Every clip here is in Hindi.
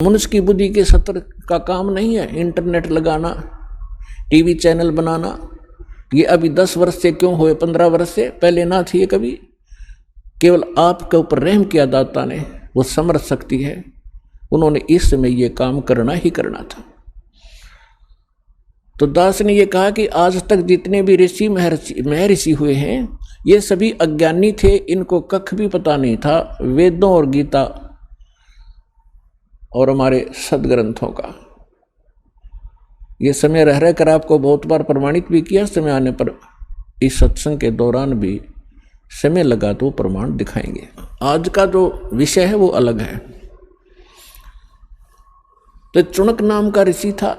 मनुष्य की बुद्धि के सत्र का काम नहीं है इंटरनेट लगाना, टीवी चैनल बनाना। ये अभी 10 वर्ष से क्यों हुए, 15 वर्ष से पहले ना थी ये कभी। केवल आपके ऊपर रहम किया दाता ने, वो समर्थ शक्ति है, उन्होंने इस समय ये काम करना ही करना था। तो दास ने ये कहा कि आज तक जितने भी ऋषि महर्षि हुए हैं ये सभी अज्ञानी थे, इनको कख भी पता नहीं था वेदों और गीता और हमारे सदग्रंथों का। ये समय रह रह कर आपको बहुत बार प्रमाणित भी किया, समय आने पर इस सत्संग के दौरान भी समय लगा तो प्रमाण दिखाएंगे। आज का जो विषय है वो अलग है। तो चुनक नाम का ऋषि था,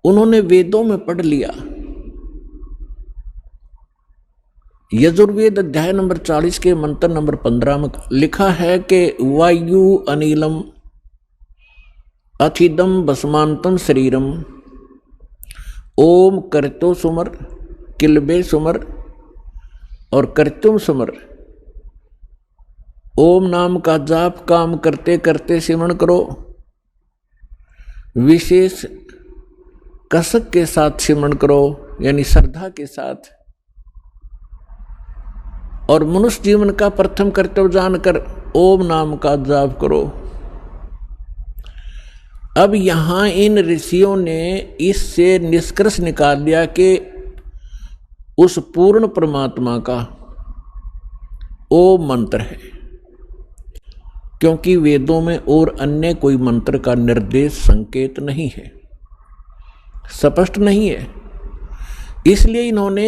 उन्होंने वेदों में पढ़ लिया। यजुर्वेद अध्याय नंबर 40 के मंत्र नंबर 15 में लिखा है कि वायु अनिलम अथिदम भस्मांतम शरीरम ओम करतो सुमर किलबे सुमर और करतुम सुमर। ओम नाम का जाप काम करते करते सिमरण करो, विशेष कसक के साथ सिमरण करो, यानी श्रद्धा के साथ, और मनुष्य जीवन का प्रथम कर्तव्य जानकर ओम नाम का जाप करो। अब यहां इन ऋषियों ने इससे निष्कर्ष निकाल दिया कि उस पूर्ण परमात्मा का ओम मंत्र है, क्योंकि वेदों में और अन्य कोई मंत्र का निर्देश संकेत नहीं है, स्पष्ट नहीं है। इसलिए इन्होंने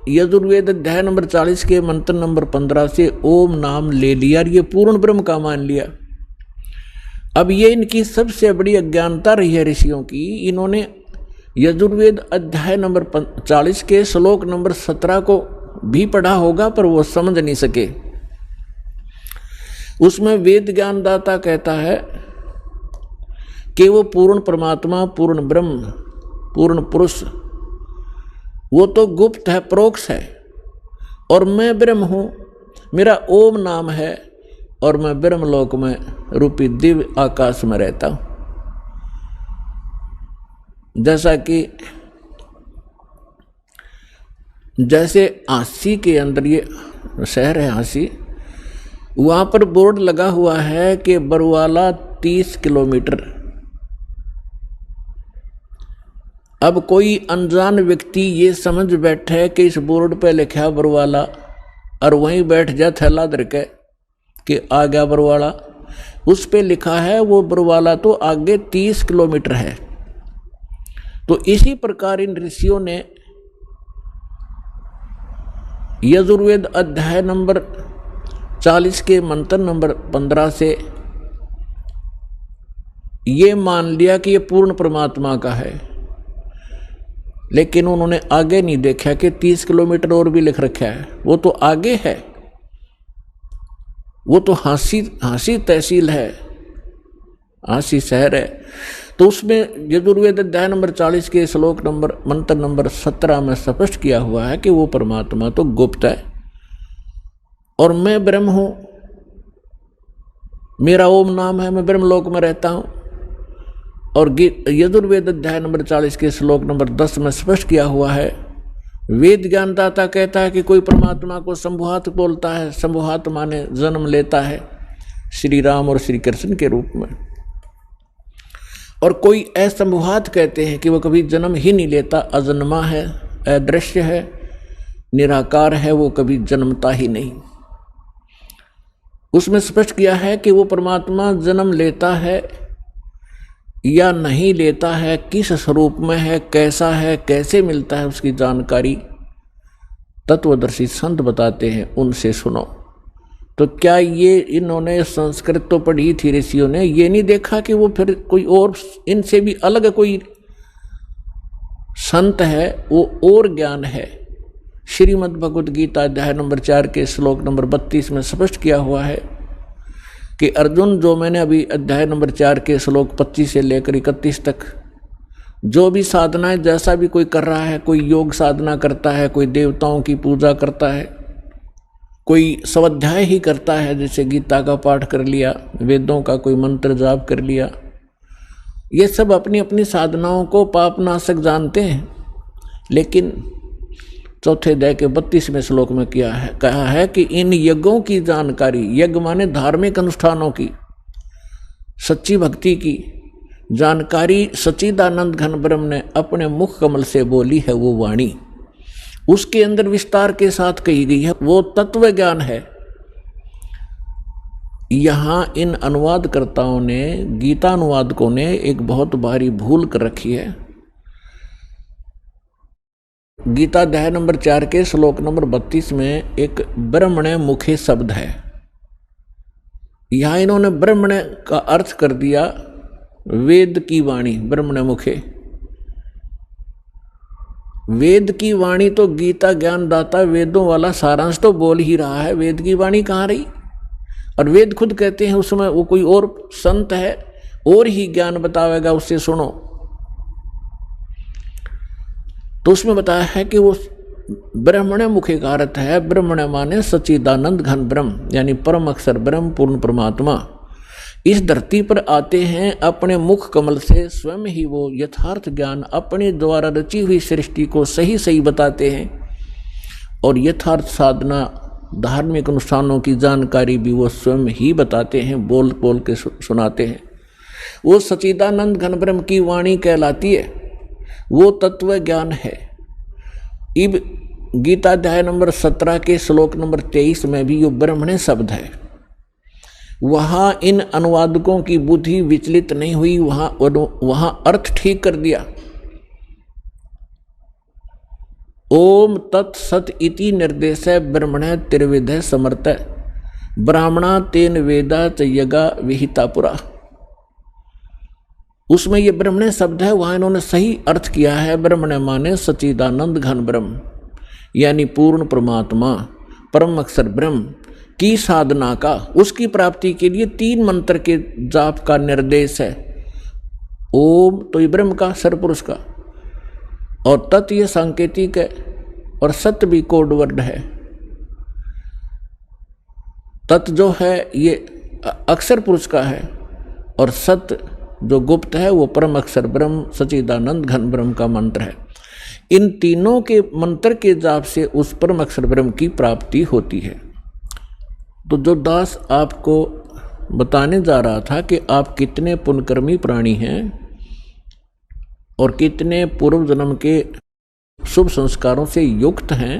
यजुर्वेद अध्याय नंबर 40 के मंत्र नंबर 15 से ओम नाम ले लिया और ये पूर्ण ब्रह्म का मान लिया। अब ये इनकी सबसे बड़ी अज्ञानता रही है ऋषियों की। इन्होंने यजुर्वेद अध्याय नंबर 40 के श्लोक नंबर 17 को भी पढ़ा होगा, पर वो समझ नहीं सके। उसमें वेद ज्ञानदाता कहता है कि वो पूर्ण परमात्मा, पूर्ण ब्रह्म, पूर्ण पुरुष, वो तो गुप्त है, प्रोक्ष है, और मैं ब्रह्म हूं, मेरा ओम नाम है और मैं ब्रह्मलोक में रूपी दिव्य आकाश में रहता हूं। जैसे आसी के अंदर ये शहर है आसी, वहां पर बोर्ड लगा हुआ है कि बरवाला 30 किलोमीटर। अब कोई अनजान व्यक्ति ये समझ बैठे कि इस बोर्ड पे लिखा बरवाला और वहीं बैठ जा थैला धर के कि आ गया बरवाला, उस पे लिखा है वो बरवाला तो आगे 30 किलोमीटर है। तो इसी प्रकार इन ऋषियों ने यजुर्वेद अध्याय नंबर 40 के मंत्र नंबर 15 से ये मान लिया कि ये पूर्ण परमात्मा का है, लेकिन उन्होंने आगे नहीं देखा कि 30 किलोमीटर और भी लिख रखा है, वो तो आगे है, वो तो हांसी तहसील है, हांसी शहर है। तो उसमें यजुर्वेद अध्याय नंबर 40 के श्लोक नंबर मंत्र नंबर 17 में स्पष्ट किया हुआ है कि वो परमात्मा तो गुप्त है और मैं ब्रह्म हूं, मेरा ओम नाम है, मैं ब्रह्मलोक में रहता हूं। और यजुर्वेद अध्याय नंबर 40 के श्लोक नंबर 10 में स्पष्ट किया हुआ है, वेद ज्ञानदाता कहता है कि कोई परमात्मा को शंभुहात बोलता है, शंभुहात माने जन्म लेता है श्री राम और श्री कृष्ण के रूप में, और कोई असंभुहात कहते हैं कि वो कभी जन्म ही नहीं लेता, अजन्मा है, अदृश्य है, निराकार है, वो कभी जन्मता ही नहीं। उसमें स्पष्ट किया है कि वो परमात्मा जन्म लेता है या नहीं लेता है, किस स्वरूप में है, कैसा है, कैसे मिलता है, उसकी जानकारी तत्वदर्शी संत बताते हैं, उनसे सुनो। तो क्या ये इन्होंने संस्कृत तो पढ़ी थी ऋषियों ने, ये नहीं देखा कि वो फिर कोई और इनसे भी अलग कोई संत है, वो और ज्ञान है। श्रीमद् भगवद गीता अध्याय नंबर 4 के श्लोक नंबर 32 में स्पष्ट किया हुआ है कि अर्जुन, जो मैंने अभी अध्याय नंबर 4 के श्लोक 25 से लेकर 31 तक जो भी साधनाएं जैसा भी कोई कर रहा है, कोई योग साधना करता है, कोई देवताओं की पूजा करता है, कोई स्वाध्याय ही करता है, जैसे गीता का पाठ कर लिया, वेदों का कोई मंत्र जाप कर लिया, ये सब अपनी अपनी साधनाओं को पापनाशक जानते हैं। लेकिन चौथे अध्याय के 32वें श्लोक में कहा है कि इन यज्ञों की जानकारी, यज्ञ माने धार्मिक अनुष्ठानों की, सच्ची भक्ति की जानकारी सच्चिदानंद घन ब्रह्म ने अपने मुख कमल से बोली है। वो वाणी उसके अंदर विस्तार के साथ कही गई है, वो तत्व ज्ञान है। यहां इन अनुवादकर्ताओं ने, गीता अनुवादकों ने एक बहुत भारी भूल कर रखी है। गीता अध्याय नंबर 4 के श्लोक नंबर 32 में एक ब्रह्मणे मुखे शब्द है। यहां इन्होंने ब्रह्मणे का अर्थ कर दिया वेद की वाणी। ब्रह्मणे मुखे, वेद की वाणी तो गीता ज्ञानदाता वेदों वाला सारांश तो बोल ही रहा है, वेद की वाणी कहाँ रही। और वेद खुद कहते हैं उसमें वो कोई और संत है और ही ज्ञान बतावेगा, उससे सुनो। तो उसमें बताया है कि वो ब्रह्मणे मुखे का अर्थ है, ब्रह्मणे माने सच्चिदानंद घन ब्रह्म, यानी परम अक्षर ब्रह्म, पूर्ण परमात्मा इस धरती पर आते हैं। अपने मुख कमल से स्वयं ही वो यथार्थ ज्ञान अपने द्वारा रची हुई सृष्टि को सही सही बताते हैं। और यथार्थ साधना, धार्मिक अनुष्ठानों की जानकारी भी वो स्वयं ही बताते हैं, बोल बोल के सुनाते हैं। वो सच्चिदानंद घन ब्रह्म की वाणी कहलाती है, वो तत्व ज्ञान है। इब गीता अध्याय नंबर 17 के श्लोक नंबर 23 में भी यो ब्रह्मणे शब्द है। वहाँ इन अनुवादकों की बुद्धि विचलित नहीं हुई, वहाँ अर्थ ठीक कर दिया। ओम तत्सत इति निर्देश ब्रह्मणे त्रिविध समर्थ ब्राह्मणा तेन वेदा च यगा विहिता पुरा। उसमें ये ब्रह्मणे शब्द है, वहाँ इन्होंने सही अर्थ किया है। ब्रह्मणे माने सच्चिदानंद घन ब्रह्म, यानी पूर्ण परमात्मा, परम अक्षर ब्रह्म की साधना का, उसकी प्राप्ति के लिए 3 मंत्र के जाप का निर्देश है। ओम तो ये ब्रह्म का, सरपुरुष का, और तत् ये सांकेतिक है, और सत्य भी कोड वर्ड है। तत् जो है ये अक्षर पुरुष का है, और सत्य जो गुप्त है वो परम अक्षर ब्रह्म सच्चिदानंद घन ब्रह्म का मंत्र है। इन तीनों के मंत्र के जाप से उस परम अक्षर ब्रह्म की प्राप्ति होती है। तो जो दास आपको बताने जा रहा था कि आप कितने पुण्यकर्मी प्राणी हैं और कितने पूर्व जन्म के शुभ संस्कारों से युक्त हैं,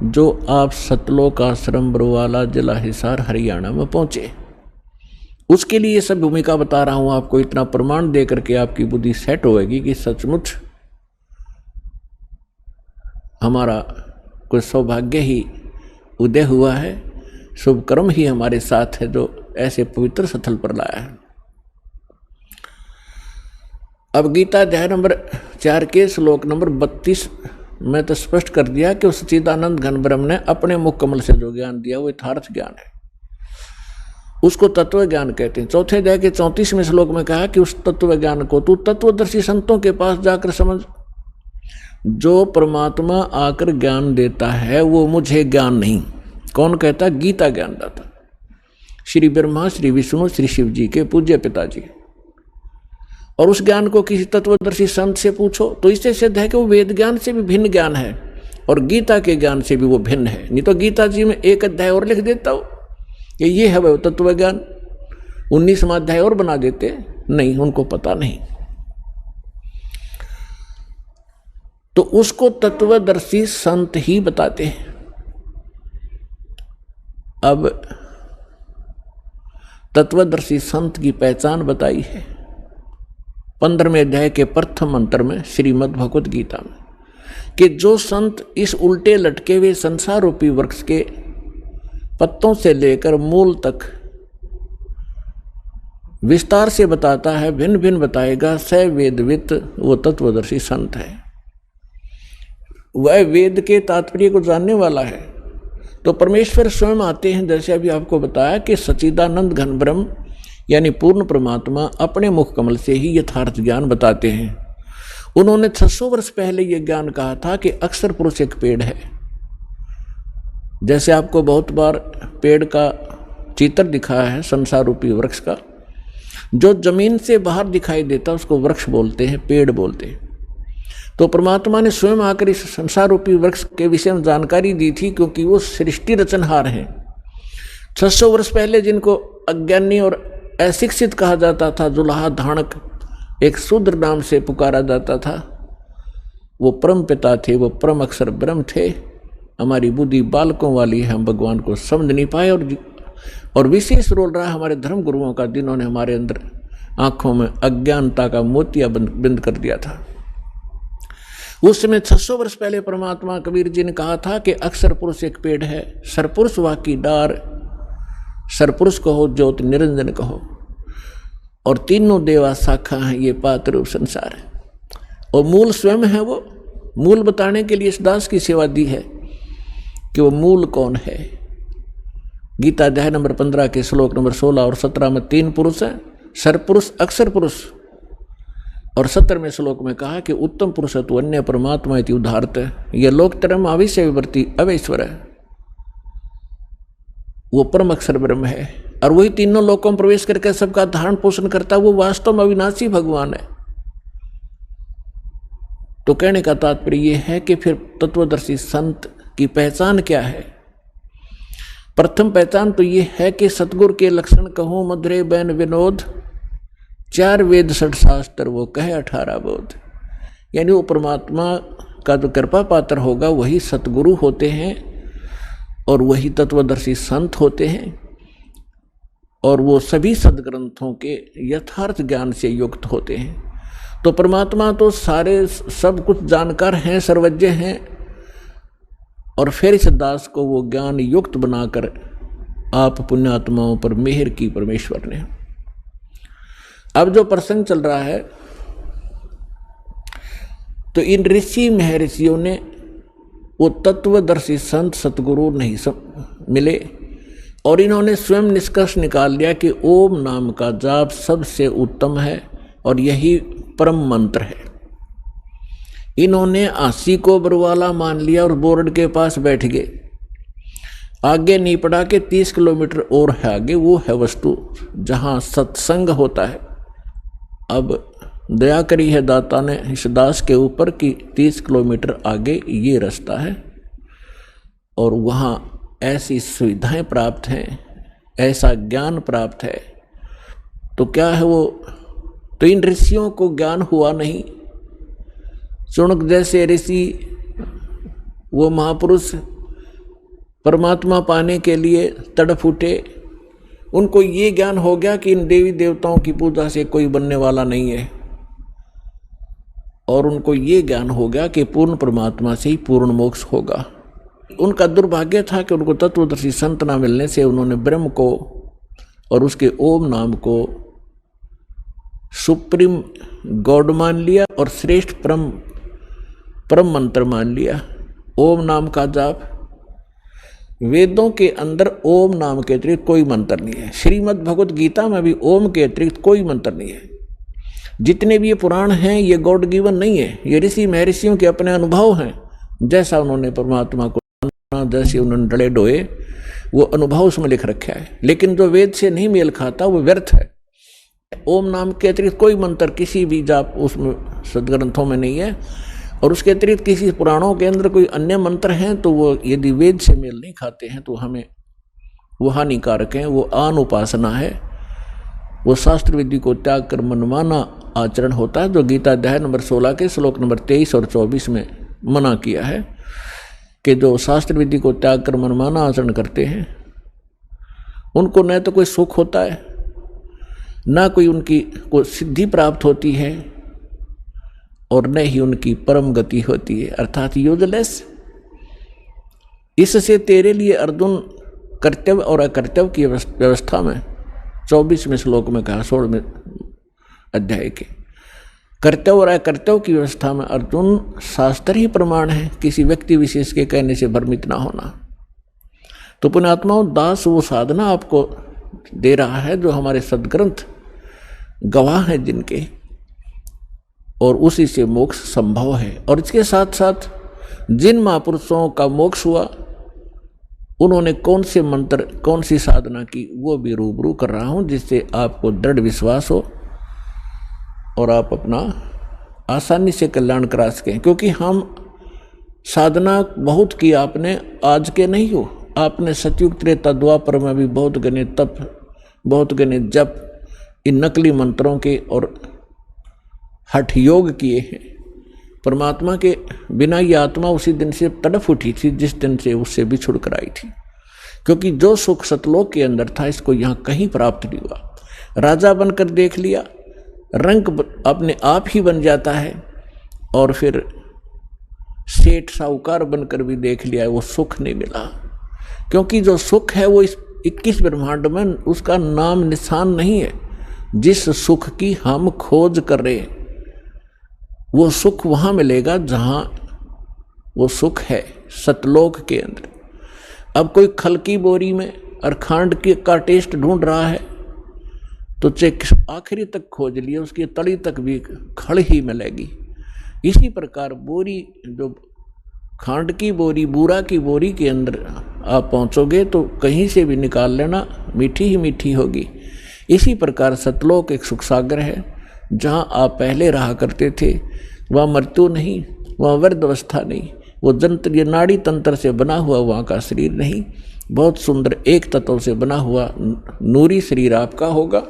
जो आप सतलोक आश्रम बरवाला जिला हिसार हरियाणा में पहुंचे। उसके लिए ये सब भूमिका बता रहा हूं आपको, इतना प्रमाण दे करके आपकी बुद्धि सेट होएगी कि सचमुच हमारा कोई सौभाग्य ही उदय हुआ है, शुभ कर्म ही हमारे साथ है जो ऐसे पवित्र स्थल पर लाया है। अब गीता अध्याय नंबर 4 के श्लोक नंबर 32 में तो स्पष्ट कर दिया कि उस सच्चिदानंद घन ब्रह्म ने अपने मुख कमल से जो ज्ञान दिया वो यथार्थ ज्ञान है, उसको तत्व ज्ञान कहते हैं। चौथे अध्याय के 34वें श्लोक में कहा कि उस तत्व ज्ञान को तू तत्वदर्शी संतों के पास जाकर समझ। जो परमात्मा आकर ज्ञान देता है वो मुझे ज्ञान नहीं। कौन कहता? गीता ज्ञानदाता, श्री ब्रह्मा, श्री विष्णु, श्री शिव जी के पूज्य पिताजी। और उस ज्ञान को किसी तत्वदर्शी संत से पूछो तो इससे सिद्ध है कि वो वेद ज्ञान से भी भिन्न ज्ञान है और गीता के ज्ञान से भी वो भिन्न है। नहीं तो गीता जी में एक अध्याय और लिख देता हो कि ये है वह तत्व ज्ञान, 19वां अध्याय और बना देते। नहीं, उनको पता नहीं। तो उसको तत्वदर्शी संत ही बताते हैं। अब तत्वदर्शी संत की पहचान बताई है 15वें अध्याय के प्रथम मंत्र में श्रीमद् भगवत गीता में, कि जो संत इस उल्टे लटके हुए संसार रूपी वृक्ष के पत्तों से लेकर मूल तक विस्तार से बताता है, भिन्न भिन्न बताएगा, स वेदवित वो तत्वदर्शी संत है। वह वेद के तात्पर्य को जानने वाला है। तो परमेश्वर स्वयं आते हैं, जैसे अभी आपको बताया कि सच्चिदानंद घन ब्रह्म यानी पूर्ण परमात्मा अपने मुख कमल से ही यथार्थ ज्ञान बताते हैं। उन्होंने 600 वर्ष पहले यह ज्ञान कहा था कि अक्षर पुरुष एक पेड़ है जैसे आपको बहुत बार पेड़ का चित्र दिखाया है, संसार रूपी वृक्ष का, जो जमीन से बाहर दिखाई देता उसको वृक्ष बोलते हैं, पेड़ बोलते हैं। तो परमात्मा ने स्वयं आकर इस संसार रूपी वृक्ष के विषय में जानकारी दी थी, क्योंकि वो सृष्टि रचनहार हैं। 600 वर्ष पहले जिनको अज्ञानी और अशिक्षित कहा जाता था, जुलाहा धाणक एक शूद्र नाम से पुकारा जाता था, वो परम पिता थे, वो परम अक्षर ब्रह्म थे। हमारी बुद्धि बालकों वाली है, हम भगवान को समझ नहीं पाए, और विशेष रोल रहा हमारे धर्म गुरुओं का, जिन्होंने हमारे अंदर आंखों में अज्ञानता का मोतिया बंद कर दिया था। उस समय 600 वर्ष पहले परमात्मा कबीर जी ने कहा था कि अक्षर पुरुष एक पेड़ है, सरपुरुष वाकी डार, सरपुरुष कहो ज्योत निरंजन कहो, और तीनों देवा शाखा हैं, ये पात्र रूप संसार है। और मूल स्वयं है। वो मूल बताने के लिए इस दास की सेवा दी है कि वो मूल कौन है। गीता अध्याय नंबर 15 के श्लोक नंबर 16 और 17 में 3 पुरुष हैं, सरपुरुष, अक्षर पुरुष, और 17वें श्लोक में कहा कि उत्तम पुरुष तो अन्य परमात्मा इति उदाहरत, यह लोकतरम अविषय विवर्ती अवेश्वर है। वो परम अक्षर ब्रह्म है, और वही तीनों लोकों में प्रवेश करके सबका धारण पोषण करता, वो वास्तव में अविनाशी भगवान है। तो कहने का तात्पर्य यह है कि फिर तत्वदर्शी संत की पहचान क्या है। प्रथम पहचान तो ये है कि सतगुरु के लक्षण कहूँ मधुरे बैन विनोद, 4 वेद 6 शास्त्र वो कहे 18 बोध। यानी वो परमात्मा का जो कृपा पात्र होगा वही सतगुरु होते हैं, और वही तत्वदर्शी संत होते हैं, और वो सभी सदग्रंथों के यथार्थ ज्ञान से युक्त होते हैं। तो परमात्मा तो सारे सब कुछ जानकार हैं, सर्वज्ञ हैं, और फिर इस दास को वो ज्ञान युक्त बनाकर आप पुण्यात्माओं पर मेहर की परमेश्वर ने। अब जो प्रसंग चल रहा है, तो इन ऋषि महर्षियों ने वो तत्वदर्शी संत सतगुरु नहीं मिले, और इन्होंने स्वयं निष्कर्ष निकाल लिया कि ओम नाम का जाप सबसे उत्तम है, और यही परम मंत्र है। इन्होंने आसी को बरवाला मान लिया और बोर्ड के पास बैठ गए। आगे नहीं पड़ा कि 30 किलोमीटर और है आगे, वो है वस्तु जहाँ सत्संग होता है। अब दया करी है दाता ने इस दास के ऊपर कि 30 किलोमीटर आगे ये रास्ता है, और वहाँ ऐसी सुविधाएं प्राप्त हैं, ऐसा ज्ञान प्राप्त है। तो क्या है वो, तो इन ऋषियों को ज्ञान हुआ नहीं। चुनक जैसे ऋषि, वो महापुरुष परमात्मा पाने के लिए तड़प उठे, उनको ये ज्ञान हो गया कि इन देवी देवताओं की पूजा से कोई बनने वाला नहीं है, और उनको ये ज्ञान हो गया कि पूर्ण परमात्मा से ही पूर्ण मोक्ष होगा। उनका दुर्भाग्य था कि उनको तत्वदर्शी संत ना मिलने से उन्होंने ब्रह्म को और उसके ओम नाम को सुप्रीम गॉड मान लिया और श्रेष्ठ परम मंत्र मान लिया। ओम नाम का जाप, वेदों के अंदर ओम नाम के अतिरिक्त कोई मंत्र नहीं है। श्रीमद् भगवत गीता में भी ओम के अतिरिक्त कोई मंत्र नहीं है। जितने भी ये पुराण हैं ये गॉड गिवन नहीं है, ये ऋषि महर्षियों के अपने अनुभव हैं। जैसा उन्होंने परमात्मा को जाना, जैसे उन्होंने डले डोए, वो अनुभव उसमें लिख रखा है। लेकिन जो वेद से नहीं मेल खाता वो व्यर्थ है। ओम नाम के अतिरिक्त कोई मंत्र किसी भी जाप उसमें सदग्रंथों में नहीं है, और उसके अतिरिक्त किसी पुराणों के अंदर कोई अन्य मंत्र हैं तो वो यदि वेद से मेल नहीं खाते हैं तो हमें वो हानिकारक हैं। वो आन उपासना है, वो शास्त्र विधि को त्याग कर मनमाना आचरण होता है, जो गीता अध्याय नंबर 16 के श्लोक नंबर 23 और 24 में मना किया है कि जो शास्त्र विधि को त्याग कर मनमाना आचरण करते हैं उनको न तो कोई सुख होता है, ना कोई उनकी को सिद्धि प्राप्त होती है, और न ही उनकी परम गति होती है, अर्थात यूजलेस। इससे तेरे लिए अर्जुन कर्तव्य और अकर्तव्य की व्यवस्था में 24वें श्लोक में कहा, 16वें अध्याय के कर्तव्य और अकर्तव्य की व्यवस्था में अर्जुन शास्त्र ही प्रमाण है, किसी व्यक्ति विशेष के कहने से भ्रमित ना होना। तो पुण्यात्माओं, दास वो साधना आपको दे रहा है जो हमारे सदग्रंथ गवाह हैं जिनके, और उसी से मोक्ष संभव है। और इसके साथ साथ जिन महापुरुषों का मोक्ष हुआ उन्होंने कौन से मंत्र, कौन सी साधना की, वो भी रूबरू कर रहा हूँ, जिससे आपको दृढ़ विश्वास हो और आप अपना आसानी से कल्याण करा सकें। क्योंकि हम साधना बहुत की आपने, आज के नहीं हो, आपने सतयुग त्रेता द्वापर में भी बहुत गने तप, बहुत गने जप, इन नकली मंत्रों के और हठ योग किए हैं। परमात्मा के बिना ये आत्मा उसी दिन से तड़फ उठी थी जिस दिन से उससे बिछुड़ कर आई थी। क्योंकि जो सुख सतलोक के अंदर था, इसको यहाँ कहीं प्राप्त नहीं हुआ। राजा बनकर देख लिया, रंग अपने आप ही बन जाता है, और फिर सेठ साहूकार बनकर भी देख लिया, वो सुख नहीं मिला। क्योंकि जो सुख है वो इस 21 ब्रह्मांड में उसका नाम निशान नहीं है। जिस सुख की हम खोज कर रहे हैं, वो सुख वहां मिलेगा जहां वो सुख है, सतलोक के अंदर। अब कोई खल की बोरी में और खांड का टेस्ट ढूंढ रहा है, तो चेक आखिरी तक खोज लिया, उसकी तली तक भी खड़ ही मिलेगी। इसी प्रकार बोरी, जो खांड की बोरी, बूरा की बोरी के अंदर आप पहुंचोगे तो कहीं से भी निकाल लेना, मीठी ही मीठी होगी। इसी प्रकार सतलोक एक सुख सागर है, जहां आप पहले रहा करते थे। वह मृत्यु नहीं, वह वृद्ध अवस्था नहीं, वो जंत्र, ये नाड़ी तंत्र से बना हुआ वहाँ का शरीर नहीं, बहुत सुंदर एक तत्व से बना हुआ नूरी शरीर आपका होगा।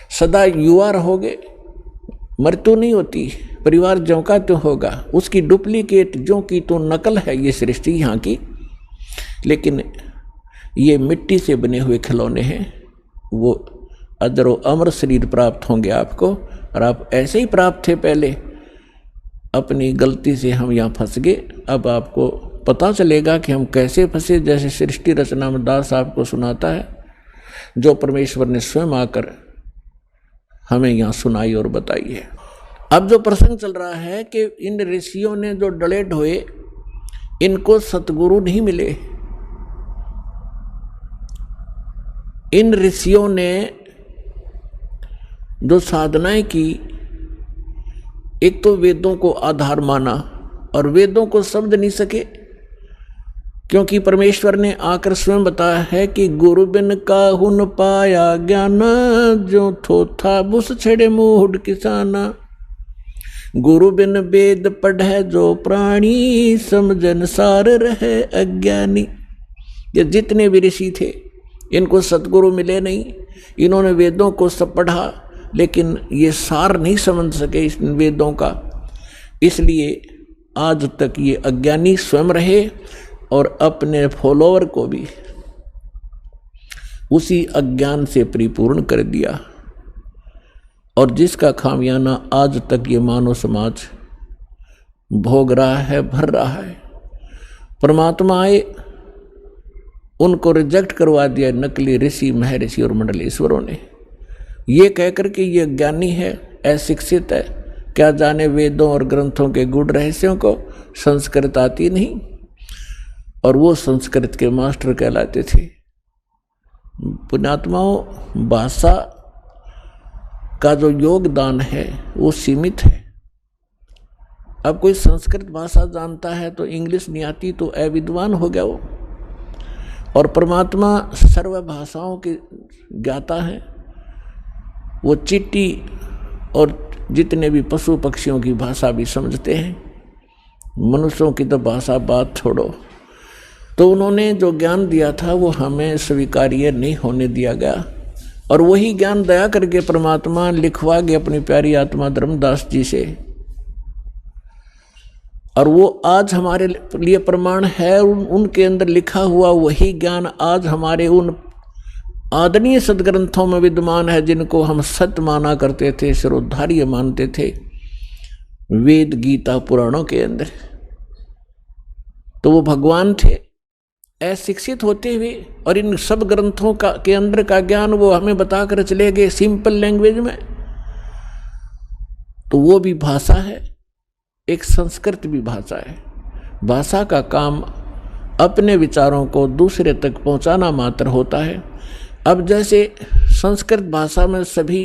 सदा युवा रहोगे, मृत्यु नहीं होती, परिवार ज्यों का त्यों होगा, उसकी डुप्लीकेट ज्यों की तो नकल है ये सृष्टि यहाँ की। लेकिन ये मिट्टी से बने हुए खिलौने हैं, वो अजरो अमर शरीर प्राप्त होंगे आपको। और आप ऐसे ही प्राप्त थे पहले, अपनी गलती से हम यहाँ फंस गए। अब आपको पता चलेगा कि हम कैसे फंसे, जैसे सृष्टि रचना में दास आपको सुनाता है, जो परमेश्वर ने स्वयं आकर हमें यहाँ सुनाई और बताई है। अब जो प्रसंग चल रहा है कि इन ऋषियों ने जो डले ढोए, इनको सतगुरु नहीं मिले। इन ऋषियों ने जो साधनाएं की, एक तो वेदों को आधार माना, और वेदों को समझ नहीं सके, क्योंकि परमेश्वर ने आकर स्वयं बताया है कि गुरु बिन काहुन पाया ज्ञान, जो थोथा बुस छेड़े मूढ़ किसाना। गुरु बिन वेद पढ़े जो प्राणी, समझन सार रहे अज्ञानी। ये जितने भी ऋषि थे, इनको सतगुरु मिले नहीं। इन्होंने वेदों को सब पढ़ा, लेकिन ये सार नहीं समझ सके इस वेदों का, इसलिए आज तक ये अज्ञानी स्वयं रहे और अपने फॉलोअर को भी उसी अज्ञान से परिपूर्ण कर दिया। और जिसका खामियाना आज तक ये मानव समाज भोग रहा है, भर रहा है। परमात्मा आए, उनको रिजेक्ट करवा दिया नकली ऋषि, महर्षि और मंडलेश्वरों ने, ये कहकर के ये ज्ञानी है, अशिक्षित है, क्या जाने वेदों और ग्रंथों के गूढ़ रहस्यों को, संस्कृत आती नहीं। और वो संस्कृत के मास्टर कहलाते थे। पुण्यात्माओं, भाषा का जो योगदान है वो सीमित है। अब कोई संस्कृत भाषा जानता है तो इंग्लिश नहीं आती तो अविद्वान हो गया वो। और परमात्मा सर्व भाषाओं के ज्ञाता है, वो चींटी और जितने भी पशु पक्षियों की भाषा भी समझते हैं, मनुष्यों की तो भाषा बात छोड़ो। तो उन्होंने जो ज्ञान दिया था वो हमें स्वीकार्य नहीं होने दिया गया, और वही ज्ञान दया करके परमात्मा लिखवा गए अपनी प्यारी आत्मा धर्मदास जी से। और वो आज हमारे लिए प्रमाण है, उनके अंदर लिखा हुआ वही ज्ञान आज हमारे उन आदरणीय सदग्रंथों में विद्यमान है, जिनको हम सत्य माना करते थे, सर्वोद्धार्य मानते थे, वेद गीता पुराणों के अंदर। तो वो भगवान थे अशिक्षित होते हुए, और इन सब ग्रंथों का के अंदर का ज्ञान वो हमें बताकर चले गए सिंपल लैंग्वेज में। तो वो भी भाषा है, एक संस्कृत भी भाषा है। भाषा का काम अपने विचारों को दूसरे तक पहुंचाना मात्र होता है। अब जैसे संस्कृत भाषा में सभी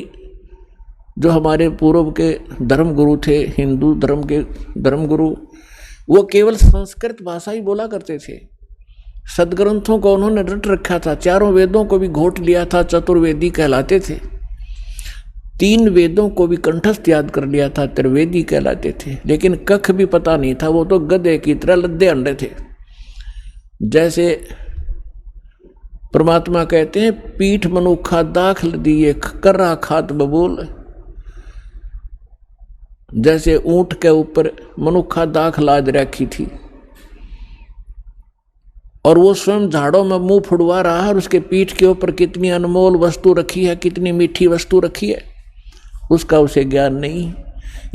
जो हमारे पूर्व के धर्मगुरु थे, हिंदू धर्म के धर्मगुरु, वो केवल संस्कृत भाषा ही बोला करते थे। सदग्रंथों को उन्होंने रट रखा था, चारों वेदों को भी घोट लिया था, चतुर्वेदी कहलाते थे। 3 वेदों को भी कंठस्थ याद कर लिया था, त्रिवेदी कहलाते थे। लेकिन कख भी पता नहीं था, वो तो गधे की तरह लद्दे अंडे थे। जैसे परमात्मा कहते हैं, पीठ मनुखा दाखल दिए कर्रा खात बबूल। जैसे ऊंट के ऊपर मनुखा दाख लाद रखी थी और वो स्वयं झाड़ों में मुंह फुड़वा रहा है, और उसके पीठ के ऊपर कितनी अनमोल वस्तु रखी है, कितनी मीठी वस्तु रखी है, उसका उसे ज्ञान नहीं।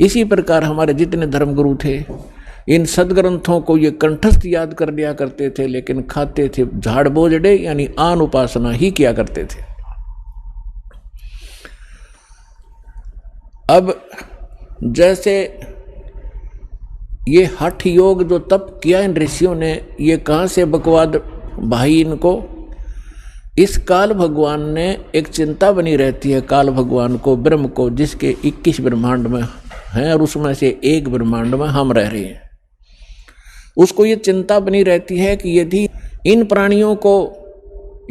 इसी प्रकार हमारे जितने धर्मगुरु थे, इन सदग्रंथों को ये कंठस्थ याद कर लिया करते थे, लेकिन खाते थे झाड़ बोझड़े, यानी आन उपासना ही किया करते थे। अब जैसे ये हठ योग जो तप किया इन ऋषियों ने, ये कहाँ से बकवाद भाई इनको। इस काल भगवान ने एक चिंता बनी रहती है, काल भगवान को, ब्रह्म को, जिसके 21 ब्रह्मांड में हैं और उसमें से एक ब्रह्मांड में हम रह रहे हैं। उसको ये चिंता बनी रहती है कि यदि इन प्राणियों को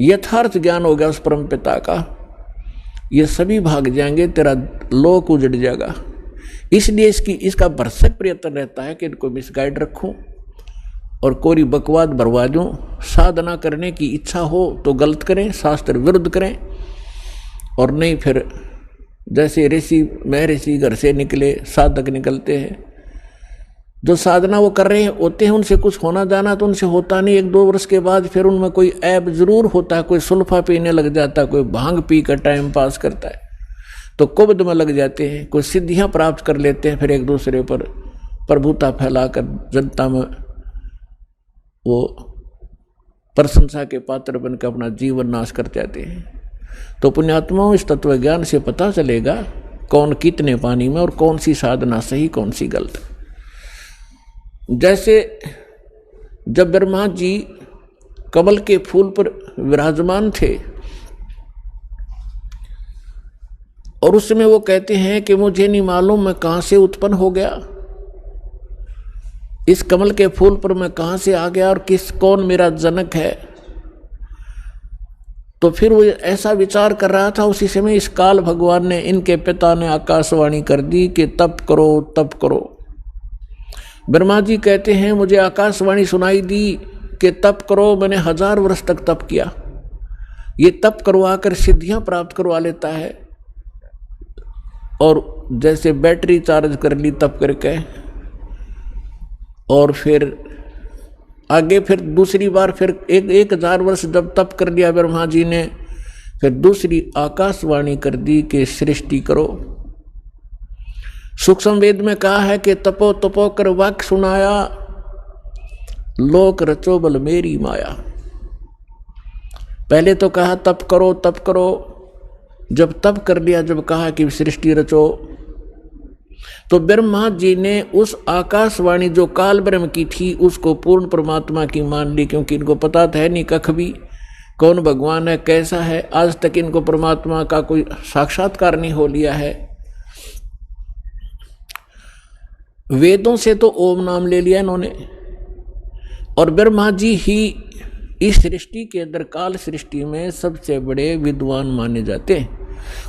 यथार्थ ज्ञान हो गया उस परम पिता का, ये सभी भाग जाएंगे, तेरा लोक उजड़ जाएगा। इसलिए इसका भरसक प्रयत्न रहता है कि इनको मिसगाइड रखूं और कोरी बकवाद भरवा दूं। साधना करने की इच्छा हो तो गलत करें, शास्त्र विरुद्ध करें, और नहीं फिर जैसे ऋषि महर्षि घर से निकले साधक निकलते हैं, जो साधना वो कर रहे होते हैं उनसे कुछ होना जाना तो उनसे होता नहीं। 1-2 वर्ष के बाद फिर उनमें कोई ऐब जरूर होता है, कोई सुल्फा पीने लग जाता है, कोई भांग पी कर टाइम पास करता है, तो कुब्द में लग जाते हैं, कोई सिद्धियां प्राप्त कर लेते हैं, फिर एक दूसरे पर प्रभुता फैलाकर जनता में वो प्रशंसा के पात्र बनकर अपना जीवन नाश कर जाते हैं। तो पुण्यात्माओं, इस तत्व ज्ञान से पता चलेगा कौन कितने पानी में और कौन सी साधना सही कौन सी गलत। जैसे जब ब्रह्मा जी कमल के फूल पर विराजमान थे और उस समय वो कहते हैं कि मुझे नहीं मालूम मैं कहाँ से उत्पन्न हो गया, इस कमल के फूल पर मैं कहाँ से आ गया और कौन मेरा जनक है। तो फिर वो ऐसा विचार कर रहा था, उसी समय इस काल भगवान ने, इनके पिता ने आकाशवाणी कर दी कि तप करो तप करो। ब्रह्मा जी कहते हैं मुझे आकाशवाणी सुनाई दी कि तप करो, मैंने 1000 वर्ष तक तप किया। ये तप करवाकर सिद्धियां प्राप्त करवा लेता है, और जैसे बैटरी चार्ज कर ली तप करके, और फिर आगे फिर दूसरी बार फिर 1000 वर्ष जब तप कर लिया ब्रह्मा जी ने, फिर दूसरी आकाशवाणी कर दी कि सृष्टि करो। सूक्ष्म वेद में कहा है कि तपो तपो कर वाक्य सुनाया, लोक रचो बल मेरी माया। पहले तो कहा तप करो तप करो, जब तप कर लिया, जब कहा कि सृष्टि रचो, तो ब्रह्मा जी ने उस आकाशवाणी जो काल ब्रह्म की थी उसको पूर्ण परमात्मा की मान ली, क्योंकि इनको पता था नहीं कख भी कौन भगवान है कैसा है। आज तक इनको परमात्मा का कोई साक्षात्कार नहीं हो लिया है। वेदों से तो ओम नाम ले लिया इन्होंने, और ब्रह्मा जी ही इस सृष्टि के अंदर काल सृष्टि में सबसे बड़े विद्वान माने जाते हैं,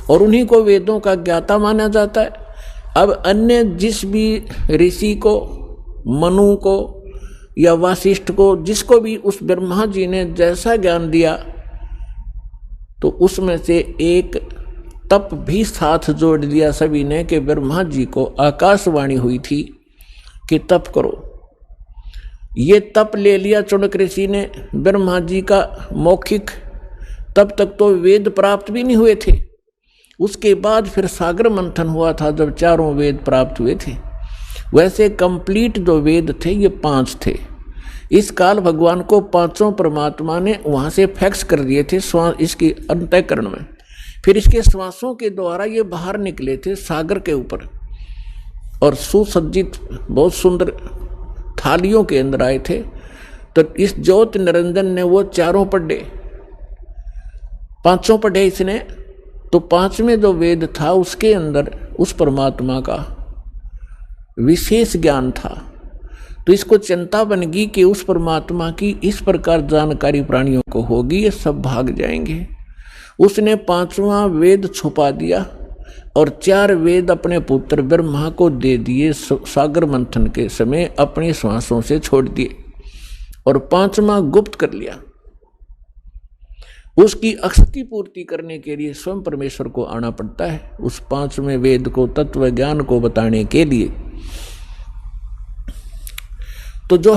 और उन्हीं को वेदों का ज्ञाता माना जाता है। अब अन्य जिस भी ऋषि को, मनु को या वासिष्ठ को, जिसको भी उस ब्रह्मा जी ने जैसा ज्ञान दिया, तो उसमें से एक तप भी साथ जोड़ दिया सभी ने कि ब्रह्मा जी को आकाशवाणी हुई थी कि तप करो। ये तप ले लिया चुनक ऋषि ने ब्रह्मा जी का मौखिक। तब तक तो वेद प्राप्त भी नहीं हुए थे, उसके बाद फिर सागर मंथन हुआ था जब 4 वेद प्राप्त हुए थे। वैसे कंप्लीट जो वेद थे ये 5 थे। इस काल भगवान को 5 परमात्मा ने वहाँ से फैक्स कर दिए थे इसकी अंतःकरण में, फिर इसके श्वासों के द्वारा ये बाहर निकले थे सागर के ऊपर, और सुसज्जित बहुत सुंदर थालियों के अंदर आए थे। तो इस ज्योति निरंजन ने वो 4 पढ़े, 5 पढ़े इसने, तो 5वें जो वेद था उसके अंदर उस परमात्मा का विशेष ज्ञान था। तो इसको चिंता बन गई कि उस परमात्मा की इस प्रकार जानकारी प्राणियों को होगी, ये सब भाग जाएंगे। उसने 5वां वेद छुपा दिया और 4 वेद अपने पुत्र ब्रह्मा को दे दिए, सागर मंथन के समय अपनी श्वासों से छोड़ दिए, और 5वां गुप्त कर लिया। उसकी अक्षति पूर्ति करने के लिए स्वयं परमेश्वर को आना पड़ता है, उस 5वें वेद को, तत्व ज्ञान को बताने के लिए। तो जो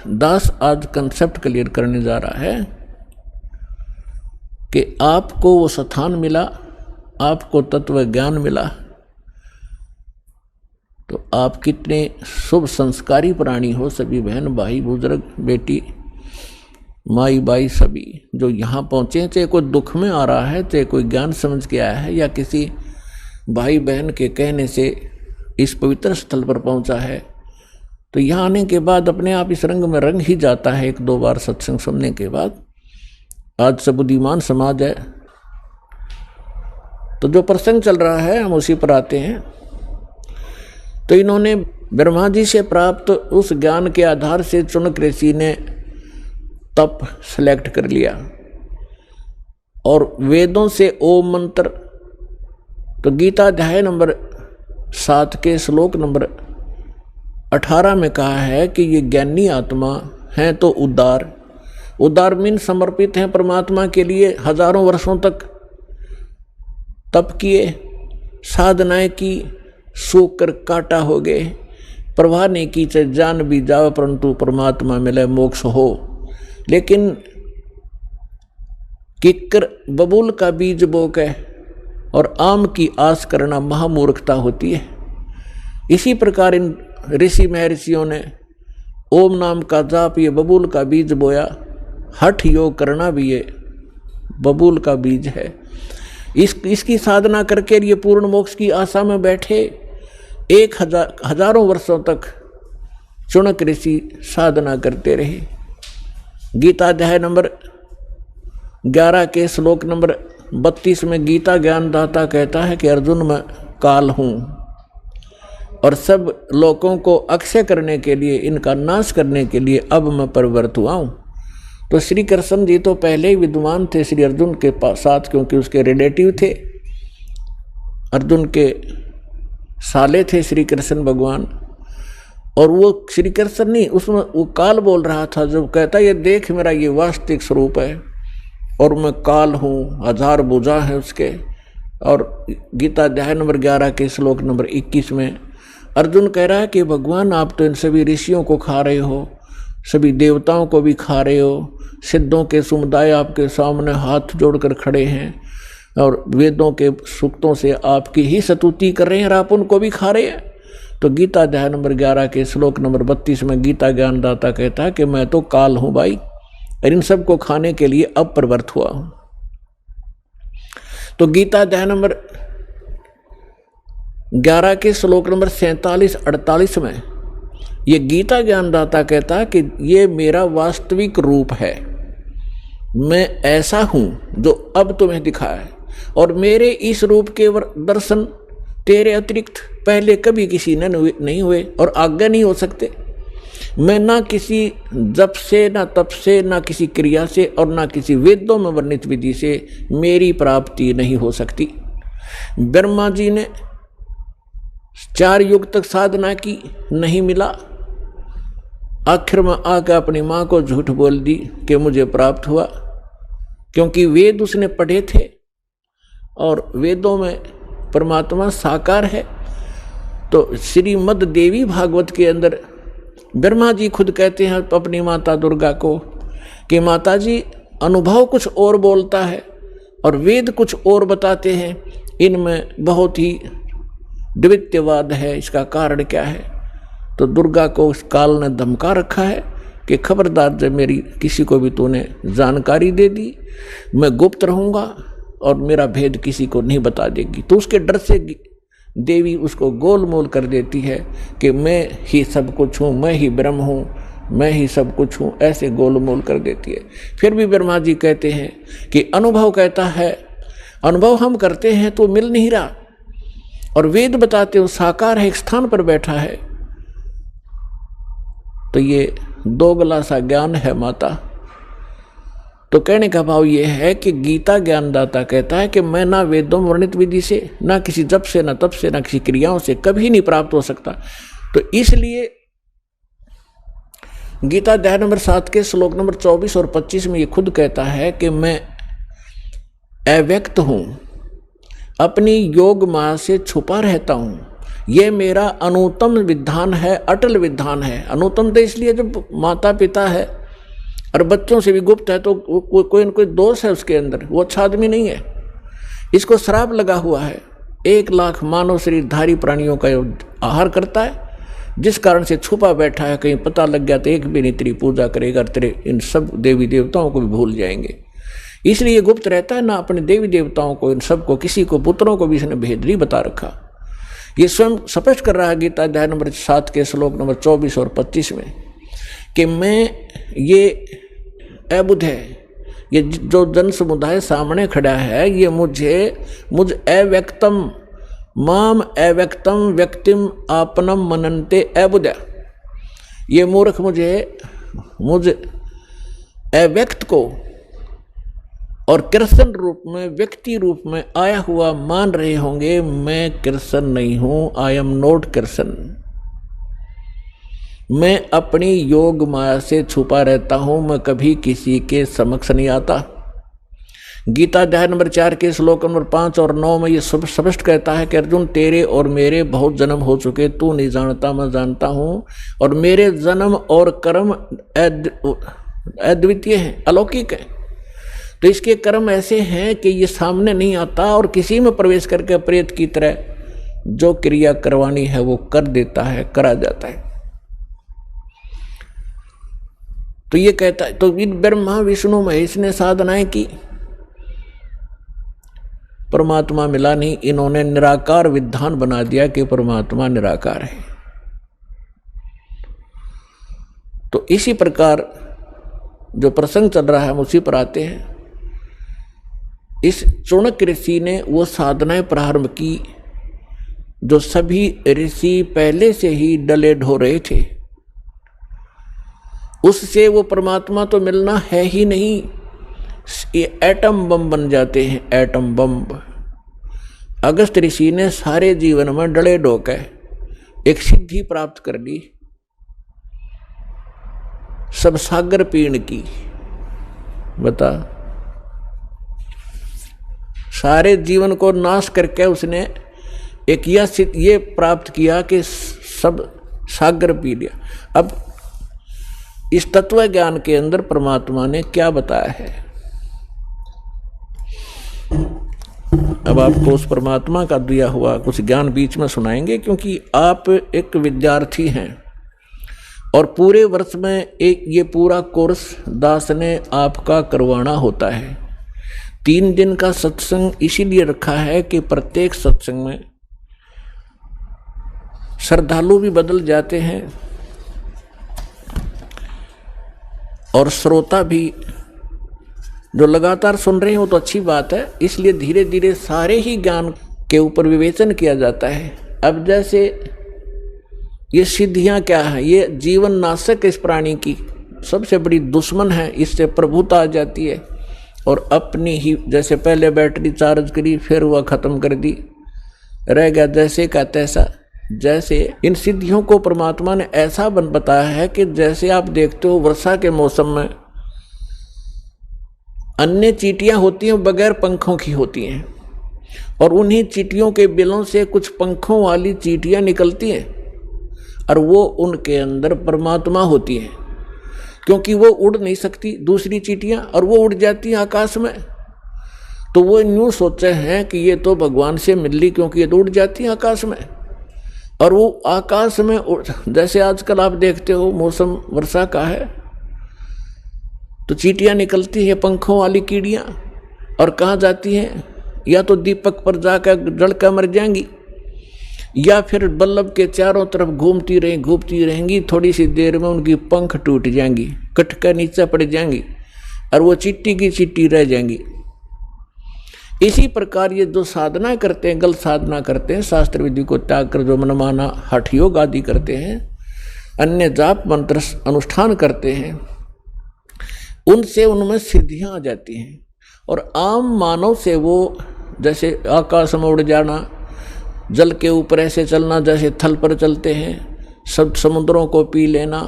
दास आज कंसेप्ट क्लियर करने जा रहा है कि आपको वो स्थान मिला, आपको तत्व ज्ञान मिला, तो आप कितने शुभ संस्कारी प्राणी हो। सभी बहन भाई बुजुर्ग बेटी माई बाई सभी जो यहाँ पहुँचे, चाहे कोई दुख में आ रहा है, चाहे कोई ज्ञान समझ के आया है, या किसी भाई बहन के कहने से इस पवित्र स्थल पर पहुँचा है, तो यहाँ आने के बाद अपने आप इस रंग में रंग ही जाता है 1-2 बार सत्संग सुनने के बाद। आज सब बुद्धिमान समाज है, तो जो प्रसंग चल रहा है हम उसी पर आते हैं। तो इन्होंने ब्रह्मा जी से प्राप्त उस ज्ञान के आधार से चुनक ऋषि ने तप सेलेक्ट कर लिया, और वेदों से ओम मंत्र, तो गीता अध्याय नंबर 7 के श्लोक नंबर 18 में कहा है कि ये ज्ञानी आत्मा हैं तो उदार मीन समर्पित हैं परमात्मा के लिए। हजारों वर्षों तक तप किए, साधनाएं की, सूख कर काटा हो गए, प्रवाह नहीं की, चाहे जान भी जाओ परंतु परमात्मा मिले मोक्ष हो। लेकिन किक्कर बबूल का बीज बोके और आम की आस करना महामूर्खता होती है। इसी प्रकार इन ऋषि महर्षियों ने ओम नाम का जाप ये बबूल का बीज बोया, हठ योग करना भी ये बबूल का बीज है। इसकी साधना करके ये पूर्ण मोक्ष की आशा में बैठे, 1000 वर्षों तक चुनक ऋषि साधना करते रहे। गीता अध्याय नंबर 11 के श्लोक नंबर 32 में गीता ज्ञानदाता कहता है कि अर्जुन मैं काल हूँ, और सब लोगों को अक्षय करने के लिए, इनका नाश करने के लिए अब मैं परिवर्त हुआ हूँ। तो श्री कृष्ण जी तो पहले ही विद्वान थे श्री अर्जुन के साथ, क्योंकि उसके रिलेटिव थे, अर्जुन के साले थे श्री कृष्ण भगवान। और वो श्री कृष्ण नहीं, उसमें वो काल बोल रहा था, जब कहता ये देख मेरा ये वास्तविक स्वरूप है और मैं काल हूँ, 1000 भुजा है उसके। और गीता अध्याय नंबर 11 के श्लोक नंबर 21 में अर्जुन कह रहा है कि भगवान आप तो इन सभी ऋषियों को खा रहे हो, सभी देवताओं को भी खा रहे हो, सिद्धों के समुदाय आपके सामने हाथ जोड़कर खड़े हैं और वेदों के सूक्तों से आपकी ही स्तुति कर रहे हैं और आप उनको भी खा रहे हैं। तो गीता अध्याय नंबर 11 के श्लोक नंबर 32 में गीता ज्ञानदाता कहता है कि मैं तो काल हूँ भाई, और इन सब को खाने के लिए अब प्रवृत्त हुआ हूँ। तो गीता अध्याय नंबर 11 के श्लोक नंबर 47-48 में ये गीता ज्ञानदाता कहता है कि ये मेरा वास्तविक रूप है, मैं ऐसा हूँ जो अब तुम्हें दिखा है, और मेरे इस रूप के दर्शन तेरे अतिरिक्त पहले कभी किसी ने नहीं हुए और आगे नहीं हो सकते। मैं ना किसी जप से, ना तप से, ना किसी क्रिया से, और ना किसी वेदों में वर्णित विधि से मेरी प्राप्ति नहीं हो सकती। ब्रह्मा जी ने 4 युग तक साधना की, नहीं मिला। आखिर में आकर अपनी माँ को झूठ बोल दी कि मुझे प्राप्त हुआ, क्योंकि वेद उसने पढ़े थे और वेदों में परमात्मा साकार है। तो श्रीमद् देवी भागवत के अंदर ब्रह्मा जी खुद कहते हैं अपनी माता दुर्गा को कि माता जी अनुभव कुछ और बोलता है और वेद कुछ और बताते हैं, इनमें बहुत ही द्वितीयवाद है, इसका कारण क्या है। तो दुर्गा को उस काल ने धमका रखा है कि खबरदार जब मेरी किसी को भी तूने जानकारी दे दी, मैं गुप्त रहूँगा और मेरा भेद किसी को नहीं बता देगी। तो उसके डर से देवी उसको गोलमोल कर देती है कि मैं ही सब कुछ हूँ, मैं ही ब्रह्म हूँ, मैं ही सब कुछ हूँ, ऐसे गोलमोल कर देती है। फिर भी ब्रह्मा जी कहते हैं कि अनुभव कहता है, अनुभव हम करते हैं तो मिल नहीं रहा, और वेद बताते हो साकार है, एक स्थान पर बैठा है। तो ये दोगला सा ज्ञान है माता। तो कहने का भाव ये है कि गीता ज्ञानदाता कहता है कि मैं ना वेदों वर्णित विधि से, ना किसी जप से, ना तप से, ना किसी क्रियाओं से कभी नहीं प्राप्त हो सकता। तो इसलिए गीता अध्याय नंबर 7 के श्लोक नंबर 24 और 25 में ये खुद कहता है कि मैं अव्यक्त हूं, अपनी योग माया से छुपा रहता हूं। ये मेरा अनुत्तम विधान है, अटल विधान है। अनुत्तम तो इसलिए जब माता पिता है और बच्चों से भी गुप्त है तो कोई न कोई दोष है उसके अंदर, वो अच्छा आदमी नहीं है। इसको श्राप लगा हुआ है। 1 लाख मानव शरीरधारी प्राणियों का आहार करता है, जिस कारण से छुपा बैठा है। कहीं पता लग गया तो एक भी नहीं तेरी पूजा करेगा, तेरे इन सब देवी देवताओं को भी भूल जाएंगे। इसलिए गुप्त रहता है, ना अपने देवी देवताओं को, इन सबको, किसी को, पुत्रों को भी इसने भेद नहीं बता रखा। ये स्वयं स्पष्ट कर रहा है गीता अध्याय नंबर 7 के श्लोक नंबर 24 और 25 में कि मैं ये अबुध है, ये जो जन समुदाय सामने खड़ा है, ये मुझ अव्यक्तम माम अव्यक्तम व्यक्तिम आपनम मनन्ते अबुध। ये मूर्ख मुझ अव्यक्त को और कृष्ण रूप में, व्यक्ति रूप में आया हुआ मान रहे होंगे। मैं कृष्ण नहीं हूं, आई एम नॉट कृष्ण। मैं अपनी योग माया से छुपा रहता हूं, मैं कभी किसी के समक्ष नहीं आता। गीता अध्याय नंबर 4 के श्लोक नंबर 5 और 9 में ये स्पष्ट कहता है कि अर्जुन, तेरे और मेरे बहुत जन्म हो चुके, तू नहीं जानता, मैं जानता हूं। और मेरे जन्म और कर्म अद्वितीय हैं, अलौकिक हैं। तो इसके कर्म ऐसे हैं कि ये सामने नहीं आता और किसी में प्रवेश करके प्रेत की तरह जो क्रिया करवानी है वो कर देता है, करा जाता है। तो ये कहता है, तो ब्रह्मा विष्णु महेश ने साधनाएं की, परमात्मा मिला नहीं। इन्होंने निराकार विधान बना दिया कि परमात्मा निराकार है। तो इसी प्रकार जो प्रसंग चल रहा है हम उसी पर आते हैं। इस चाणक्य ऋषि ने वो साधनाएं प्रारंभ की जो सभी ऋषि पहले से ही डले ढो रहे थे। उससे वो परमात्मा तो मिलना है ही नहीं, ये एटम बम बन जाते हैं, एटम बम। अगस्त ऋषि ने सारे जीवन में डले ढोकर एक सिद्धि प्राप्त कर ली, सब सागर पीण की। बता, सारे जीवन को नाश करके उसने एक ये प्राप्त किया कि सब सागर पी लिया। अब इस तत्व ज्ञान के अंदर परमात्मा ने क्या बताया है, अब आपको उस परमात्मा का दिया हुआ कुछ ज्ञान बीच में सुनाएंगे, क्योंकि आप एक विद्यार्थी हैं और पूरे वर्ष में एक ये पूरा कोर्स दास ने आपका करवाना होता है। 3 दिन का सत्संग इसीलिए रखा है कि प्रत्येक सत्संग में श्रद्धालु भी बदल जाते हैं और श्रोता भी जो लगातार सुन रहे हैं, वो तो अच्छी बात है। इसलिए धीरे धीरे सारे ही ज्ञान के ऊपर विवेचन किया जाता है। अब जैसे ये सिद्धियां क्या है, ये जीवन नाशक इस प्राणी की सबसे बड़ी दुश्मन है। इससे प्रभुता आ जाती है और अपनी ही, जैसे पहले बैटरी चार्ज करी फिर वह खत्म कर दी, रह गया जैसे का तैसा। जैसे इन सिद्धियों को परमात्मा ने ऐसा बताया है कि जैसे आप देखते हो वर्षा के मौसम में अन्य चींटियां होती हैं, बगैर पंखों की होती हैं, और उन्हीं चींटियों के बिलों से कुछ पंखों वाली चींटियां निकलती हैं और वो उनके अंदर परमात्मा होती हैं, क्योंकि वो उड़ नहीं सकती दूसरी चींटियां और वो उड़ जाती हैं आकाश में। तो वो यूँ सोचे हैं कि ये तो भगवान से मिल ली, क्योंकि ये तो उड़ जाती हैं आकाश में। और वो आकाश में जैसे आजकल आप देखते हो मौसम वर्षा का है तो चींटियां निकलती हैं, पंखों वाली कीड़ियां, और कहाँ जाती हैं, या तो दीपक पर जाकर जलकर मर जाएंगी, या फिर बल्लभ के चारों तरफ घूमती रहेंगी। थोड़ी सी देर में उनकी पंख टूट जाएंगी, कट कर नीचे पड़ जाएंगी और वो चिट्टी की चिट्टी रह जाएंगी। इसी प्रकार ये जो साधना करते हैं, गलत साधना करते हैं, शास्त्र विधि को त्याग कर जो मनमाना हठ योग आदि करते हैं, अन्य जाप मंत्र अनुष्ठान करते हैं, उनसे उनमें सिद्धियां आ जाती हैं। और आम मानव से वो जैसे आकाश में उड़ जाना, जल के ऊपर ऐसे चलना जैसे थल पर चलते हैं, सब समुद्रों को पी लेना,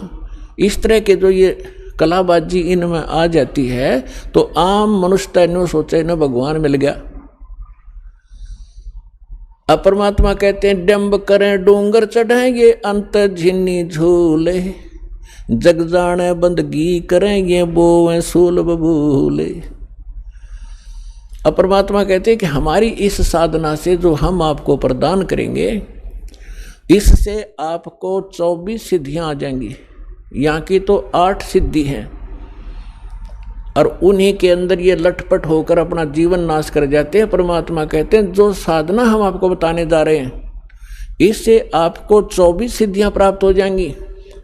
इस तरह के जो ये कलाबाजी इनमें आ जाती है, तो आम मनुष्य नो सोचे न भगवान मिल गया। अब परमात्मा कहते हैं डंब करें डूंगर चढ़ेंगे अंत झिन्नी झूले, जग जाने बंदगी करेंगे बोवें सूल बबूले। अब परमात्मा कहते हैं कि हमारी इस साधना से जो हम आपको प्रदान करेंगे, इससे आपको 24 सिद्धियां आ जाएंगी। यहाँ की तो 8 सिद्धि हैं, और उन्हीं के अंदर ये लटपट होकर अपना जीवन नाश कर जाते हैं। परमात्मा कहते हैं जो साधना हम आपको बताने जा रहे हैं, इससे आपको 24 सिद्धियां प्राप्त हो जाएंगी,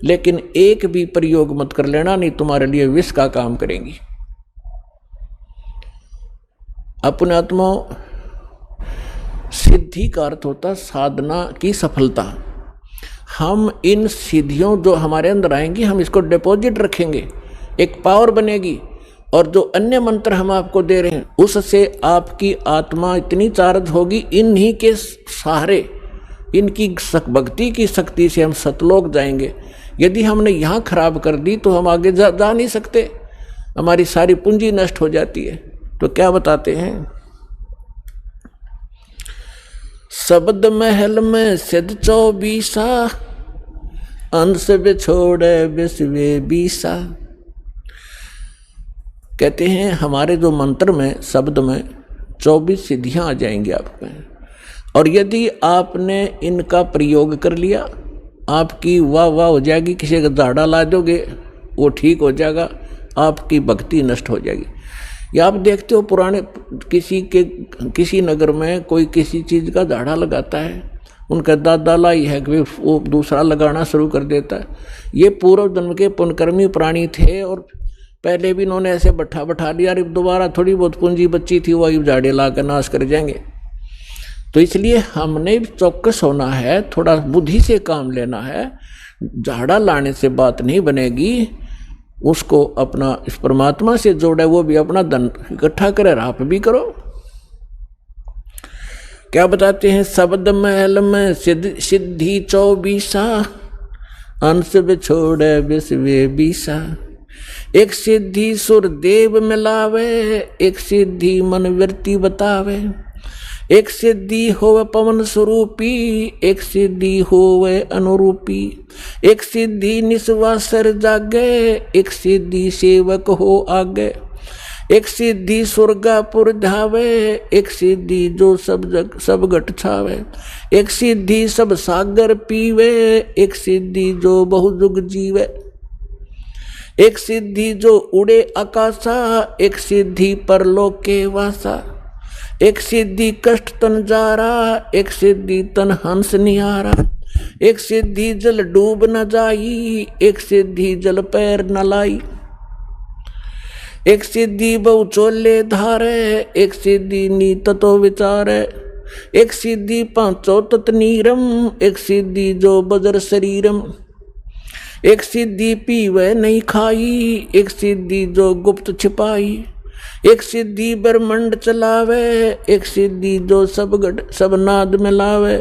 लेकिन एक भी प्रयोग मत कर लेना, नहीं तुम्हारे लिए विष का काम करेंगी। अपने आत्मा सिद्धि का अर्थ होता साधना की सफलता। हम इन सिद्धियों जो हमारे अंदर आएंगी, हम इसको डिपॉजिट रखेंगे, एक पावर बनेगी, और जो अन्य मंत्र हम आपको दे रहे हैं उससे आपकी आत्मा इतनी चार्ज होगी, इन्हीं के सहारे, इनकी भक्ति की शक्ति से हम सतलोक जाएंगे। यदि हमने यहाँ खराब कर दी तो हम आगे जा नहीं सकते, हमारी सारी पूंजी नष्ट हो जाती है। तो क्या बताते हैं, शब्द महल में सिद्ध 24, अंश बिछोड़े बिस्वे 20। कहते हैं हमारे जो मंत्र में, शब्द में 24 सिद्धियां आ जाएंगी आप में, और यदि आपने इनका प्रयोग कर लिया, आपकी वाह वाह हो जाएगी। किसी का झाड़ा ला दोगे वो ठीक हो जाएगा, आपकी भक्ति नष्ट हो जाएगी। या आप देखते हो पुराने किसी नगर में कोई किसी चीज़ का झाड़ा लगाता है, उनका दादा लाई है कि वो दूसरा लगाना शुरू कर देता है। ये पूर्व जन्म के पुण्यकर्मी प्राणी थे, और पहले भी इन्होंने ऐसे बैठा लिया, और दोबारा थोड़ी बहुत पूंजी बची थी, वही झाड़े ला कर नाश कर जाएंगे। तो इसलिए हमने चौकस होना है, थोड़ा बुद्धि से काम लेना है। झाड़ा लाने से बात नहीं बनेगी, उसको अपना इस परमात्मा से जोड़े, वो भी अपना धन इकट्ठा करे, राप भी करो। क्या बताते हैं, शब्द महल में सिद्धि 24, अंश बिछोड़े बिस्वे 20। एक सिद्धि सुर देव मिलावे, एक सिद्धि मन वृत्ति बतावे, एक सिद्धि होवे पवन स्वरूपी, एक सिद्धि होवे अनुरूपी, एक सिद्धि निस्वासर जागे, एक सिद्धि सेवक हो आगे, एक सिद्धि स्वर्गापुर धावे, एक सिद्धि जो सब घट छावे, एक सिद्धि सब सागर पीवे, एक सिद्धि जो बहुजुग जीवे, एक सिद्धि जो उड़े आकाशा, एक सिद्धि परलोक के वासा, एक सिद्धि कष्ट तन जारा, एक सिद्धि तन हंस निहारा, एक सिद्धि जल डूब न जाई, एक सिद्धि जल पैर न लाई, एक सिद्धि बहु चोले धारे, एक सिद्धि नीत तो विचारे, एक सिद्धि पांचो तत् नीरम, एक सिद्धि जो बजर शरीरम, एक सिद्धि पीवे नहीं खाई, एक सिद्धि जो गुप्त छिपाई, एक सिद्धि ब्रह्मंड चलावे, एक सिद्धि जो सब नाद मिलावे,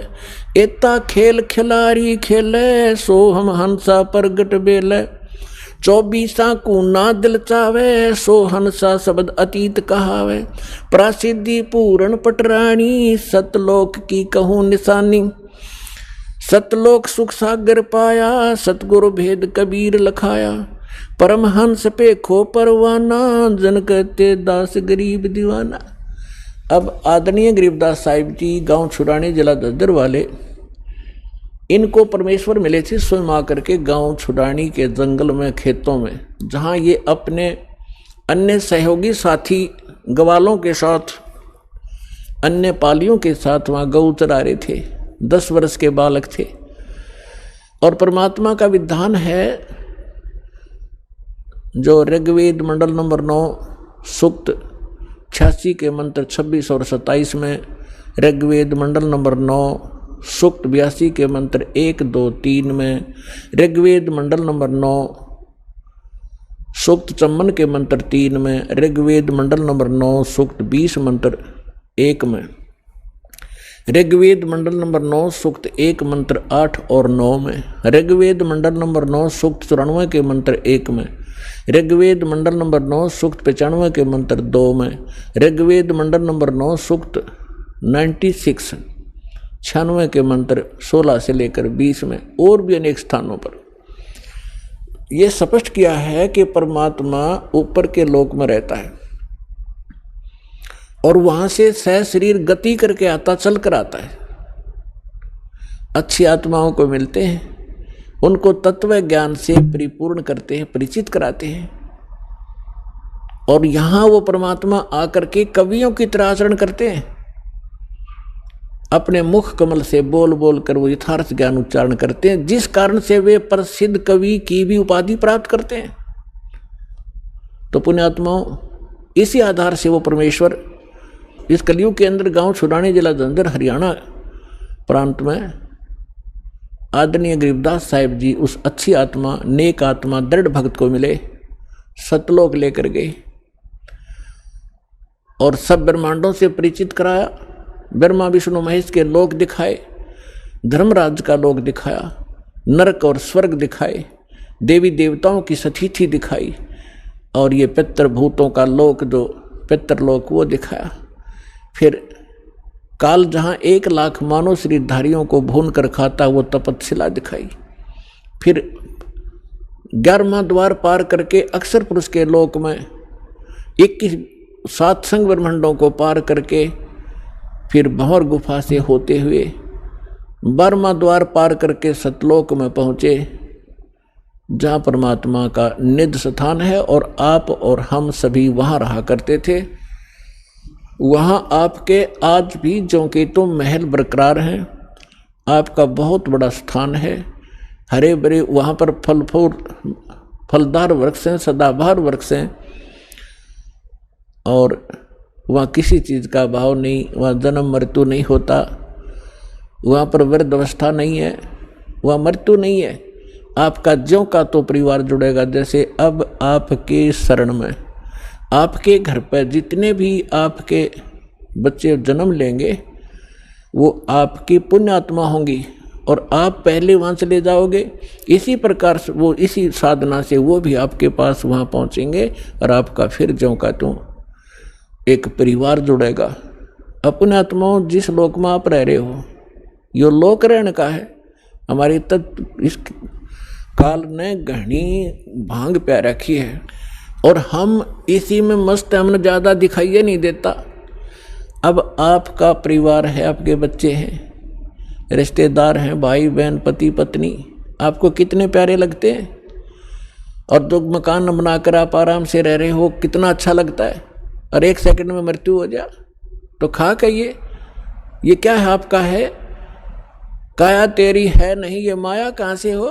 एता खेल खिलारी खेले, सो हम हंसा प्रगट बेले, 24 को ना दिल चावे, सो हंसा शब्द अतीत कहावे, प्रासिद्धि पूर्ण पटरानी, सतलोक की कहूँ निशानी, सतलोक सुख सागर पाया, सतगुरु भेद कबीर लखाया, परमहंस पे खो परवाना, जन कहते दास गरीब दीवाना। अब आदरणीय गरीबदास साहिब जी गांव छुड़ानी जिला दद्दर वाले, इनको परमेश्वर मिले थे स्वयं आकर के गांव छुड़ानी के जंगल में, खेतों में, जहां ये अपने अन्य सहयोगी साथी ग्वालों के साथ, अन्य पालियों के साथ वहां गौ चरा रहे थे। 10 वर्ष के बालक थे, और परमात्मा का विधान है जो ऋग्वेद मंडल नंबर 9 सूक्त 86 के मंत्र 26 और 27 में, ऋग्वेद मंडल नंबर 9 सूक्त 82 के मंत्र 1, 2, 3 में, ऋग्वेद मंडल नंबर 9 सूक्त 54 के मंत्र 3 में, ऋग्वेद मंडल नंबर 9 सूक्त 20 मंत्र 1 में, ऋग्वेद मंडल नंबर 9 सूक्त 1 मंत्र 8 और 9 में, ऋग्वेद मंडल नंबर 9 सूक्त 94 के मंत्र 1 में, ऋग्वेद मंडल नंबर 9 सूक्त 95 के मंत्र 2 में, ऋग्वेद मंडल नंबर 9 सूक्त 96 के मंत्र 16 से लेकर 20 में, और भी अनेक स्थानों पर यह स्पष्ट किया है कि परमात्मा ऊपर के लोक में रहता है और वहां से सह शरीर गति करके आता, चल कर आता है। अच्छी आत्माओं को मिलते हैं, उनको तत्व ज्ञान से परिपूर्ण करते हैं, परिचित कराते हैं, और यहां वो परमात्मा आकर के कवियों की तरह आचरण करते हैं। अपने मुख कमल से बोल बोल कर वो यथार्थ ज्ञान उच्चारण करते हैं, जिस कारण से वे प्रसिद्ध कवि की भी उपाधि प्राप्त करते हैं। तो पुण्यात्माओं, इसी आधार से वो परमेश्वर इस कलयुग के अंदर गांव छुड़ाने जिला जलंधर हरियाणा प्रांत में आदरणीय गरीबदास साहिब जी उस अच्छी आत्मा, नेक आत्मा, दृढ़ भक्त को मिले, सतलोक लेकर गए और सब ब्रह्मांडों से परिचित कराया। ब्रह्मा विष्णु महेश के लोक दिखाए, धर्मराज का लोक दिखाया, नरक और स्वर्ग दिखाए, देवी देवताओं की सतिथि दिखाई, और ये पितृभूतों का लोक, जो पितृलोक, वो दिखाया। फिर काल जहाँ 1 लाख मानव शरीरधारियों को भून कर खाता, वो तपतशिला दिखाई। फिर 11वां द्वार पार करके अक्षर पुरुष के लोक में 21 7 ब्रह्मांडों को पार करके फिर भंवर गुफा से होते हुए 12वां द्वार पार करके सतलोक में पहुँचे, जहाँ परमात्मा का निध स्थान है और आप और हम सभी वहाँ रहा करते थे। वहाँ आपके आज भी जोंकेतु महल बरकरार हैं, आपका बहुत बड़ा स्थान है, हरे भरे वहाँ पर फलदार वृक्ष हैं, सदाबहार वृक्ष हैं, और वहाँ किसी चीज़ का भाव नहीं, वहाँ जन्म मृत्यु नहीं होता, वहाँ पर वृद्ध अवस्था नहीं है, वहाँ मृत्यु नहीं है। आपका ज्यों का तो परिवार जुड़ेगा, जैसे अब आपके शरण में, आपके घर पर जितने भी आपके बच्चे जन्म लेंगे वो आपकी पुण्य आत्मा होंगी और आप पहले वहाँ चले जाओगे। इसी प्रकार से वो, इसी साधना से वो भी आपके पास वहाँ पहुँचेंगे और आपका फिर ज्यों का त्यों एक परिवार जुड़ेगा। अपने आत्माओं, जिस लोक में आप रह रहे हो, यो लोक रहने का है। हमारी इस काल ने घनी भांग प्या रखी है और हम इसी में मस्त, हमने ज़्यादा दिखाइए नहीं देता। अब आपका परिवार है, आपके बच्चे हैं, रिश्तेदार हैं, भाई बहन, पति पत्नी, आपको कितने प्यारे लगते हैं, और जो मकान बनाकर आप आराम से रह रहे हो, कितना अच्छा लगता है। और 1 सेकंड में मृत्यु हो जा तो खा कहिए, ये क्या है, आपका है, काया तेरी है नहीं, ये माया कहाँ से हो।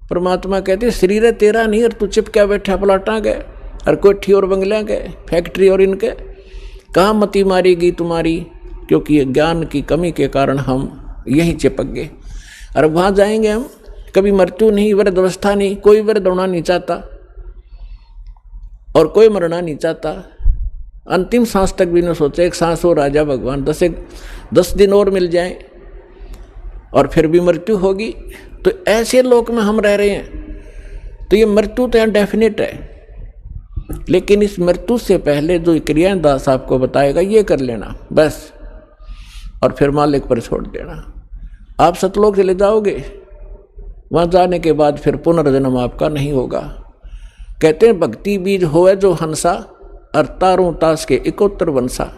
परमात्मा कहते शरीर है तेरा नहीं, और तू चिपका बैठा प्लाटा गए और कोठी और बंगला गए, फैक्ट्री और इनके, कहाँ मती मारेगी तुम्हारी, क्योंकि ये ज्ञान की कमी के कारण हम यहीं चिपक गए। और वहाँ जाएंगे हम, कभी मृत्यु नहीं, वृद्ध अवस्था नहीं, कोई वृद्ध होना नहीं चाहता और कोई मरना नहीं चाहता। अंतिम सांस तक भी न सोचे, एक सांस हो राजा भगवान, 10 दिन और मिल जाए और फिर भी मृत्यु होगी। तो ऐसे लोक में हम रह रहे हैं, तो ये मृत्यु तो यहाँ डेफिनेट है, लेकिन इस मृत्यु से पहले जो क्रियाएं दास आपको बताएगा, ये कर लेना बस, और फिर मालिक पर छोड़ देना। आप सतलोक चले जाओगे, वहाँ जाने के बाद फिर पुनर्जन्म आपका नहीं होगा। कहते हैं भक्ति बीज होए जो हंसा, और तारों तास के 71 वंशा।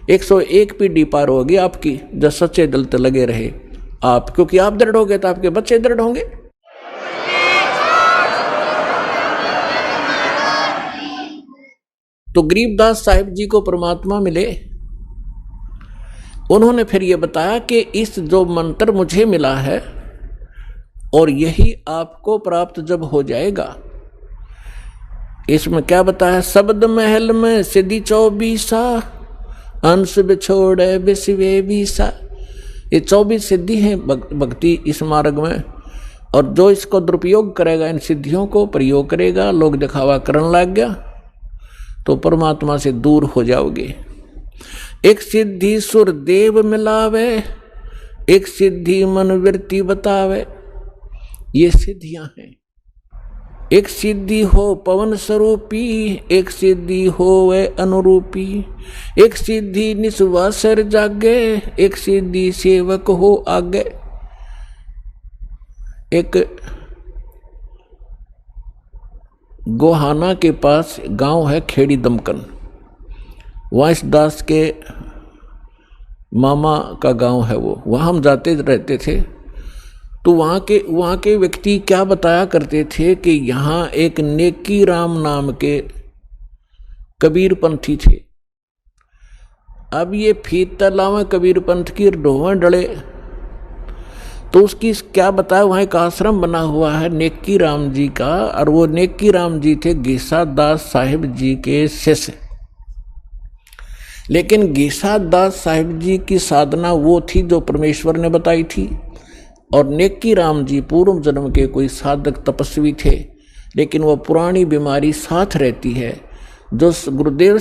101 पीढ़ी पार होगी आपकी, जब सच्चे दिल से लगे रहे आप, क्योंकि आप दृढ़ होंगे तो आपके बच्चे दृढ़ होंगे। तो गरीबदास साहिब जी को परमात्मा मिले, उन्होंने फिर ये बताया कि इस जो मंत्र मुझे मिला है और यही आपको प्राप्त जब हो जाएगा, इसमें क्या बताया, शब्द महल में सिद्धि 24, अंश बिछोड़े बिस्वे बीसा। ये 24 सिद्धि हैं भक्ति इस मार्ग में। और जो इसको दुरुपयोग करेगा, इन सिद्धियों को प्रयोग करेगा, लोग दिखावा करने लग गया तो परमात्मा से दूर हो जाओगे। एक सिद्धि सुर देव मिलावे, एक सिद्धि मन वृत्ति बतावे, ये सिद्धियां हैं। एक सिद्धि हो पवन स्वरूपी, एक सिद्धि हो वे अनुरूपी, एक सिद्धि निस्वासर जागे, एक सिद्धि सेवक हो आगे। एक गोहाना के पास गांव है खेड़ी दमकन, वाइस दास के मामा का गांव है वो, वहाँ हम जाते रहते थे। तो वहाँ के व्यक्ति क्या बताया करते थे कि यहाँ एक नेकी राम नाम के कबीर पंथी थे। अब ये फीत तलाव कबीर पंथ की ढोवें डले, तो उसकी क्या बताया, वहाँ एक आश्रम बना हुआ है नेकी राम जी का, और वो नेकी राम जी थे गीसा दास साहिब जी के शिष्य। लेकिन गीसा दास साहिब जी की साधना वो थी जो परमेश्वर ने बताई थी, और नेकी राम जी पूर्व जन्म के कोई साधक तपस्वी थे। लेकिन वो पुरानी बीमारी साथ रहती है, जो गुरुदेव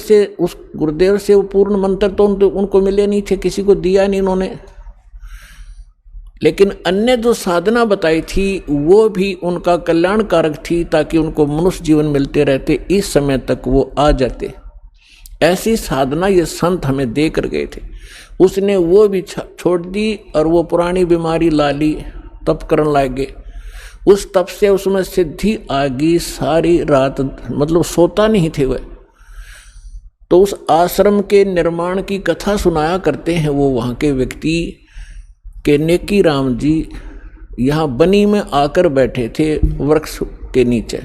से वो पूर्ण मंत्र तो उनको मिले नहीं थे, किसी को दिया नहीं उन्होंने। लेकिन अन्य जो साधना बताई थी वो भी उनका कल्याणकारक थी, ताकि उनको मनुष्य जीवन मिलते रहते, इस समय तक वो आ जाते। ऐसी साधना ये संत हमें दे कर गए थे। उसने वो भी छोड़ दी और वो पुरानी बीमारी ला ली, तप करने लगे। उस तप से उसमें सिद्धि आ गई, सारी रात मतलब सोता नहीं थे वह। तो उस आश्रम के निर्माण की कथा सुनाया करते हैं वो वहाँ के व्यक्ति के नेकी राम जी यहाँ बनी में आकर बैठे थे वृक्ष के नीचे,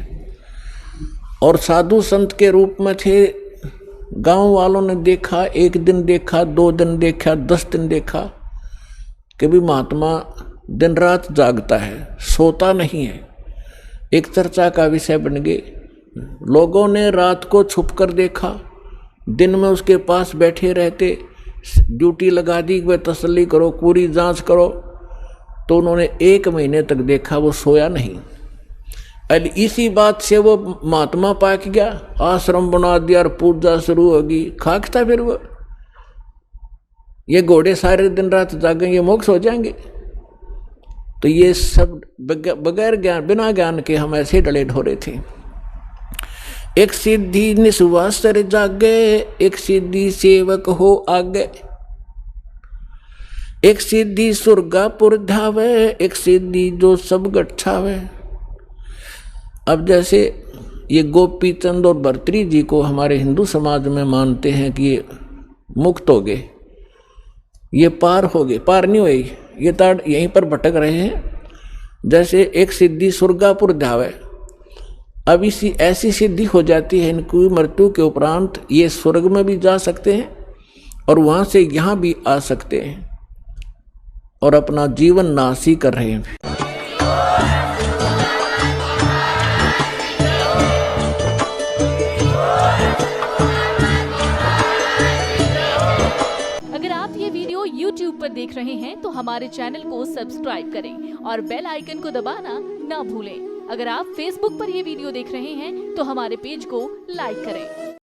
और साधु संत के रूप में थे। गांव वालों ने देखा, एक दिन देखा, 2 दिन देखा, 10 दिन देखा कि भी महात्मा दिन रात जागता है, सोता नहीं है। एक चर्चा का विषय बन गए। लोगों ने रात को छुप कर देखा, दिन में उसके पास बैठे रहते, ड्यूटी लगा दी, वह तसल्ली करो, पूरी जांच करो। तो उन्होंने 1 महीने तक देखा, वो सोया नहीं। इसी बात से वो महात्मा पाक गया, आश्रम बना दिया और पूजा शुरू होगी। खाकता फिर वो, ये घोड़े सारे दिन रात जागेंगे, मोक्ष हो जाएंगे। तो ये सब बगैर ज्ञान, बिना ज्ञान के हम ऐसे डले ढोरे थे। एक सिद्धि निस्वासर जागे, एक सिद्धि सेवक हो आगे, एक सिद्धि सुरगापुर धावे, एक सिद्धि जो सब गच्छावे। अब जैसे ये गोपी चंद और भर्तृहरि जी को हमारे हिंदू समाज में मानते हैं कि ये मुक्त हो गए, ये पार हो गए, पार नहीं हुए, ये ताड़ यहीं पर भटक रहे हैं। जैसे एक सिद्धि सुरगापुर धावे, अब इसी ऐसी सिद्धि हो जाती है इनकी मृत्यु के उपरांत ये स्वर्ग में भी जा सकते हैं और वहाँ से यहाँ भी आ सकते हैं और अपना जीवन नाशी कर रहे हैं। YouTube पर देख रहे हैं तो हमारे चैनल को सब्सक्राइब करें और बेल आइकन को दबाना ना भूलें। अगर आप Facebook पर ये वीडियो देख रहे हैं तो हमारे पेज को लाइक करें।